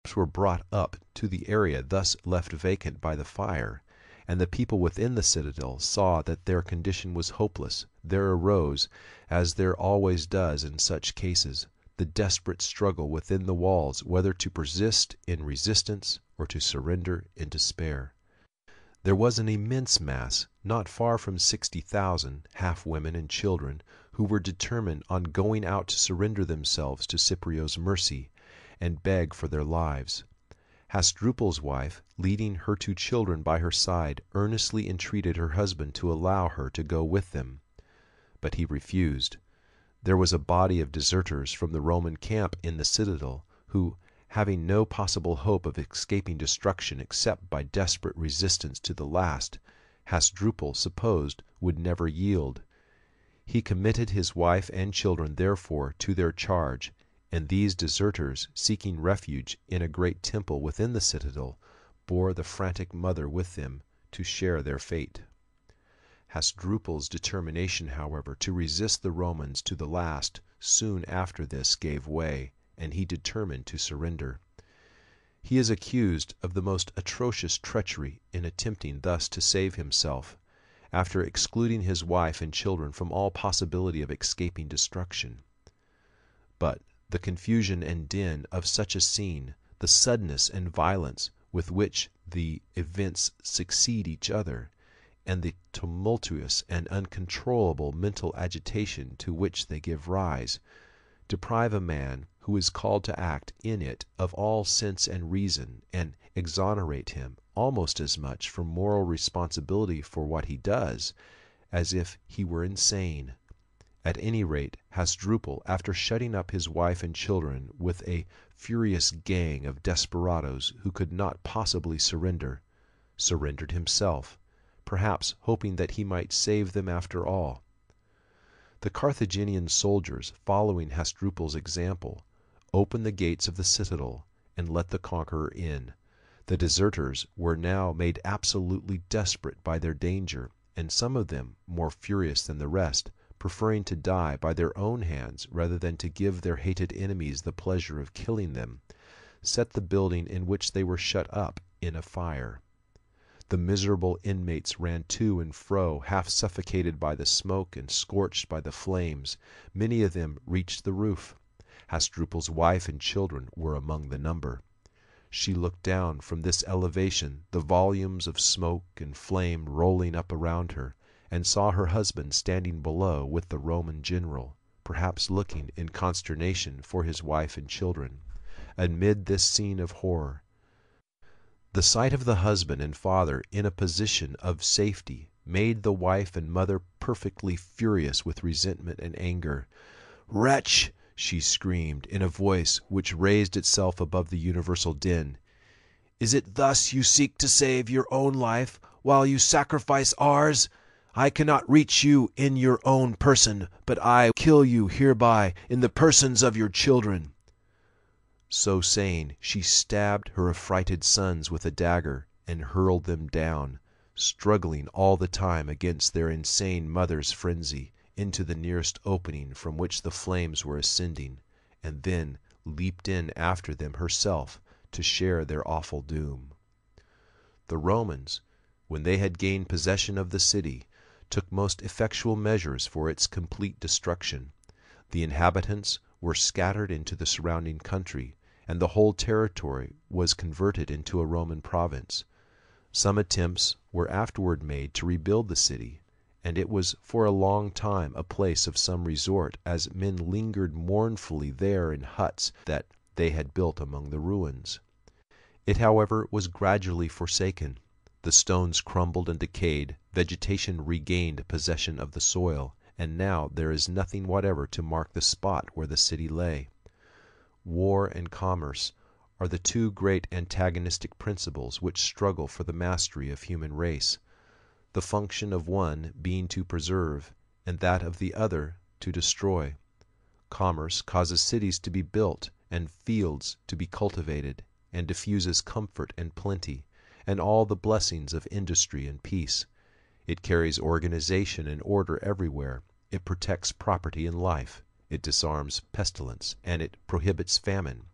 troops were brought up to the area thus left vacant by the fire, and the people within the citadel saw that their condition was hopeless, there arose, as there always does in such cases, the desperate struggle within the walls whether to persist in resistance or to surrender in despair. There was an immense mass, not far from 60,000, half women and children, who were determined on going out to surrender themselves to Scipio's mercy and beg for their lives. Hasdrubal's wife, leading her two children by her side, earnestly entreated her husband to allow her to go with them, but he refused. There was a body of deserters from the Roman camp in the citadel, who, having no possible hope of escaping destruction except by desperate resistance to the last, Hasdrubal supposed would never yield. He committed his wife and children therefore to their charge, and these deserters, seeking refuge in a great temple within the citadel, bore the frantic mother with them to share their fate. Hasdrubal's determination, however, to resist the Romans to the last soon after this gave way, and he determined to surrender. He is accused of the most atrocious treachery in attempting thus to save himself, after excluding his wife and children from all possibility of escaping destruction. But the confusion and din of such a scene, the suddenness and violence with which the events succeed each other, and the tumultuous and uncontrollable mental agitation to which they give rise, deprive a man who is called to act in it of all sense and reason, and exonerate him almost as much from moral responsibility for what he does as if he were insane. At any rate, Hasdrubal, after shutting up his wife and children with a furious gang of desperadoes who could not possibly surrender, surrendered himself, perhaps hoping that he might save them after all. The Carthaginian soldiers, following Hasdrubal's example, opened the gates of the citadel and let the conqueror in. The deserters were now made absolutely desperate by their danger, and some of them, more furious than the rest, preferring to die by their own hands rather than to give their hated enemies the pleasure of killing them, set the building in which they were shut up in a fire. The miserable inmates ran to and fro, half suffocated by the smoke and scorched by the flames. Many of them reached the roof. Hasdrubal's wife and children were among the number. She looked down from this elevation, the volumes of smoke and flame rolling up around her, and saw her husband standing below with the Roman general, perhaps looking in consternation for his wife and children. Amid this scene of horror, the sight of the husband and father in a position of safety made the wife and mother perfectly furious with resentment and anger. "Wretch!" she screamed, in a voice which raised itself above the universal din. "Is it thus you seek to save your own life, while you sacrifice ours? I cannot reach you in your own person, but I kill you hereby in the persons of your children." So saying, she stabbed her affrighted sons with a dagger, and hurled them down, struggling all the time against their insane mother's frenzy, into the nearest opening from which the flames were ascending, and then leaped in after them herself to share their awful doom. The Romans, when they had gained possession of the city, took most effectual measures for its complete destruction. The inhabitants were scattered into the surrounding country, and the whole territory was converted into a Roman province. Some attempts were afterward made to rebuild the city, and it was for a long time a place of some resort, as men lingered mournfully there in huts that they had built among the ruins. It, however, was gradually forsaken. The stones crumbled and decayed, vegetation regained possession of the soil, and now there is nothing whatever to mark the spot where the city lay. War and commerce are the two great antagonistic principles which struggle for the mastery of human race, the function of one being to preserve, and that of the other to destroy. Commerce causes cities to be built, and fields to be cultivated, and diffuses comfort and plenty, and all the blessings of industry and peace. It carries organization and order everywhere. It protects property and life. It disarms pestilence, and it prohibits famine.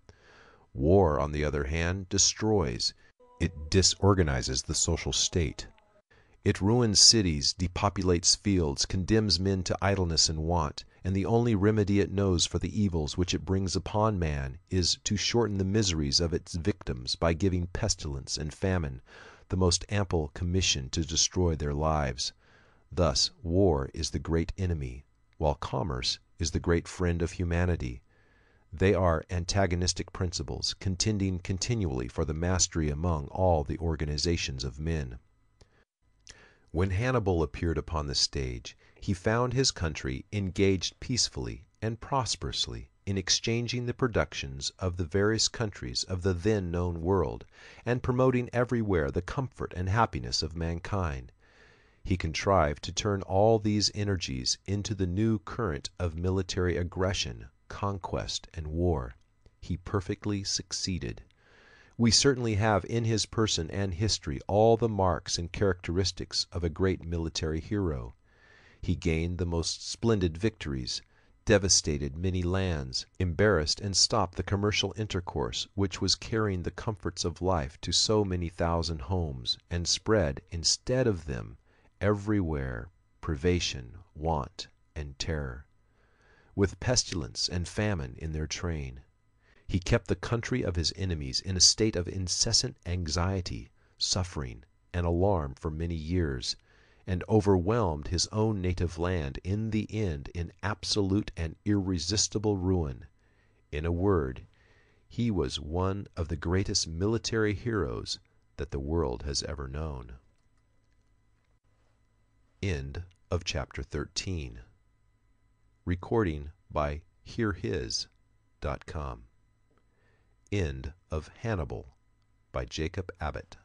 War, on the other hand, destroys. It disorganizes the social state. It ruins cities, depopulates fields, condemns men to idleness and want, and the only remedy it knows for the evils which it brings upon man is to shorten the miseries of its victims by giving pestilence and famine the most ample commission to destroy their lives. Thus war is the great enemy, while commerce is the great friend of humanity. They are antagonistic principles, contending continually for the mastery among all the organizations of men. When Hannibal appeared upon the stage, he found his country engaged peacefully and prosperously in exchanging the productions of the various countries of the then known world, and promoting everywhere the comfort and happiness of mankind. He contrived to turn all these energies into the new current of military aggression, conquest, and war. He perfectly succeeded. We certainly have in his person and history all the marks and characteristics of a great military hero. He gained the most splendid victories, devastated many lands, embarrassed and stopped the commercial intercourse which was carrying the comforts of life to so many thousand homes, and spread, instead of them, everywhere privation, want, and terror, with pestilence and famine in their train. He kept the country of his enemies in a state of incessant anxiety, suffering, and alarm for many years, and overwhelmed his own native land in the end in absolute and irresistible ruin. In a word, he was one of the greatest military heroes that the world has ever known. End of chapter 13. Recording by hearhis.com. End of Hannibal by Jacob Abbott.